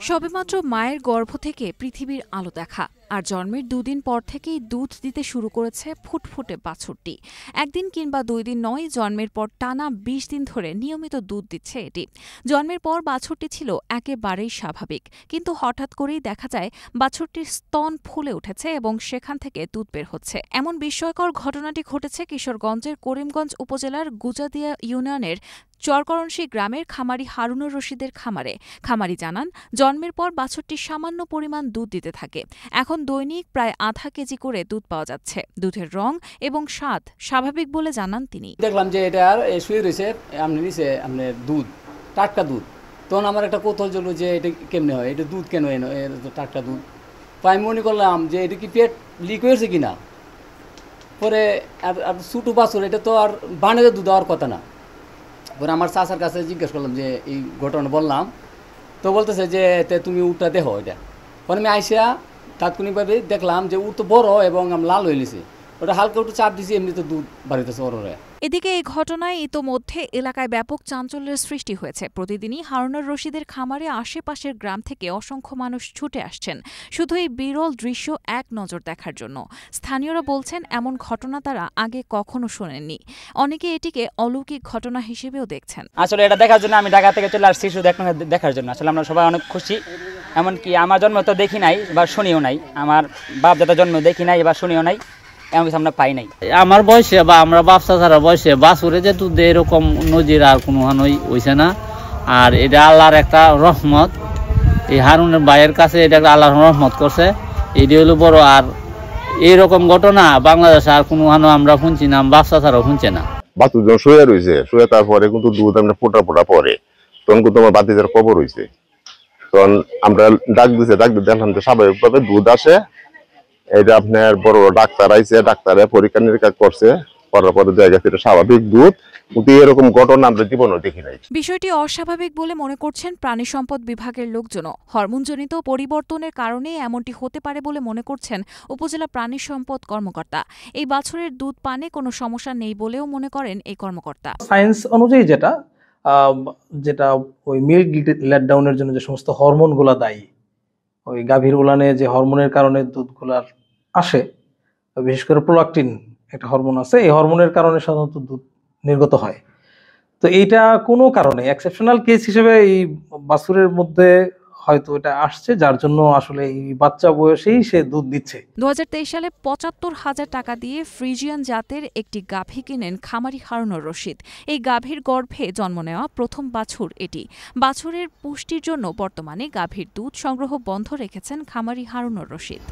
সবেমাত্র মায়ের গর্ভ থেকে পৃথিবীর আলো দেখা আর জন্মের দুদিন পর থেকেই দুধ দিতে শুরু করেছে ফুটফুটে বাছুরটি। একদিন কিংবা 2 দিন নয়, জন্মের পর টানা 20 দিন ধরে নিয়মিত দুধ দিচ্ছে এটি। জন্মের পর বাছুরটি ছিল একেবারেই স্বাভাবিক, কিন্তু হঠাৎ করেই দেখা যায় বাছুরটির স্তন ফুলে উঠেছে এবং সেখান থেকে দুধ বের হচ্ছে। এমন বিস্ময়কর ঘটনাটি ঘটেছে কিশোরগঞ্জের করিমগঞ্জ উপজেলার গুজাদিয়া ইউনিয়নের চরকরণশী গ্রামের খামারি হারুনুর রশিদের খামারে। খামারি জানান, জন্মের পর বাছুরটি সামান্য পরিমাণ দুধ দিতে থাকে। এখন দৈনিক প্রায় আধা কেজি করে দুধ পাওয়া যাচ্ছে। দুধের রং এবং স্বাদ স্বাভাবিক বলে জানান তিনি। দেখলাম যে এটা আর শুয়ে রয়েছে, আপনি নিচে আপনার দুধ, টাটকা দুধ। তখন আমার একটা কৌতূহল ছিল যে এটা কেমনে হয়, এটা দুধ কেন টাটকা দুধ। তো আমি মনে করলাম যে এটা কি পেট লিক হয়েছে কিনা। পরে আর ছোটো বাছুর, এটা তো আর বানেতে দুধ দেওয়ার কথা না। পরে আমার চাচার কাছে জিজ্ঞেস করলাম যে এই ঘটনা বললাম, তো বলতেছে যে তুমি উটটা দেখো এটা। পরে আমি আইসা তাৎক্ষণিকভাবে দেখলাম যে উট তো বড় এবং লাল হয়ে গেছে। ওটা হালকা একটু চাপ দিয়েছি, এমনি তো দুধ বাড়িতেছে ওরে। এদিকে এই ঘটনায় ইতোমধ্যে এলাকায় ব্যাপক চাঞ্চল্যের সৃষ্টি হয়েছে। প্রতিদিনই হারুনুর রশিদের খামারে আশেপাশের গ্রাম থেকে অসংখ্য মানুষ ছুটে আসছেন শুধু এই বিরল দৃশ্য এক নজর দেখার জন্য। স্থানীয়রা বলছেন, এমন ঘটনা তারা আগে কখনো শোনেননি। অনেকে এটিকে অলৌকিক ঘটনা হিসেবেও দেখছেন। আসলে এটা দেখার জন্য আমি ঢাকা থেকে চলে আসছি, শুধু দেখার জন্য। আসলে আমরা সবাই অনেক খুশি। এমনকি আমার জন্ম তো দেখি নাই বা শুনিও নাই, আমার বাপ দাদা জন্ম দেখি নাই বা শুনিও নাই, এমন কিছু আমরা পাই নাই। আমার বয়সে বা আমরা বাপসা ছাড়া বয়সে বাছুরে যে দুধ এরকম নজির আর কোনো হইছে না। আর এটা আল্লাহর একটা রহমত। এই হারুনের ভাইয়ের কাছে এটা একটা আল্লাহর রহমত করছে, এটি হলো বড়। আর এইরকম ঘটনা বাংলাদেশে আর কোনো আমরা শুনছি না, বাপসা ছাড়াও শুনছে না। বাছুর যখন শুয়ে রয়েছে, শুয়ে তারপরে কিন্তু দুধ আমরা ফোটা পরে তখন কিন্তু আমার বাতিদের খবর হয়েছে। তখন আমরা ডাক দিতে দেখলাম যে স্বাভাবিকভাবে দুধ আসে। এটা আপনার বড় ডাক্তার আইছে, ডাক্তারে পরীক্ষা নিরীক্ষা করছে, করার পরে দেখা গেছে এটা স্বাভাবিক দুধ। কিন্তু এরকম ঘটনা আমরা জীবনেও দেখি নাই। বিষয়টি অস্বাভাবিক বলে মনে করছেন প্রাণী সম্পদ বিভাগের লোকজনও। হরমোনজনিত পরিবর্তনের কারণে এমনটি হতে পারে বলে মনে করছেন উপজেলা প্রাণী সম্পদ কর্মকর্তা। এই বাছুরের দুধ পানে কোনো সমস্যা নেই বলেও মনে করেন এই কর্মকর্তা। সায়েন্স অনুযায়ী যেটা ওই মিল্ক লেট ডাউনের জন্য যে সমস্ত হরমোনগুলো দায়ী, ওই গাভীর উলানে যে হরমোনের কারণে দুধগুলার আসে, বিশেষ করে প্রোলাকটিন একটা হরমোন আছে, এই হরমোনের কারণে সাধারণত দুধ নির্গত হয়। তো এইটা কোনো কারণে এক্সেপশনাল কেস হিসেবে এই বাছুরের মধ্যে হয়তো এটা আসছে, যার জন্য আসলে এই বাচ্চা বয়সেই সে দুধ দিচ্ছে। 2023 সালে 75,000 টাকা দিয়ে ফ্রিজিয়ান জাতের একটি গাভী কিনেন খামারি হারুনুর রশিদ। এই গাভীর গর্ভে জন্ম নেওয়া প্রথম বাছুর এটি। বাছুরের পুষ্টির জন্য বর্তমানে গাভীর দুধ সংগ্রহ বন্ধ রেখেছেন খামারি হারুনুর রশিদ।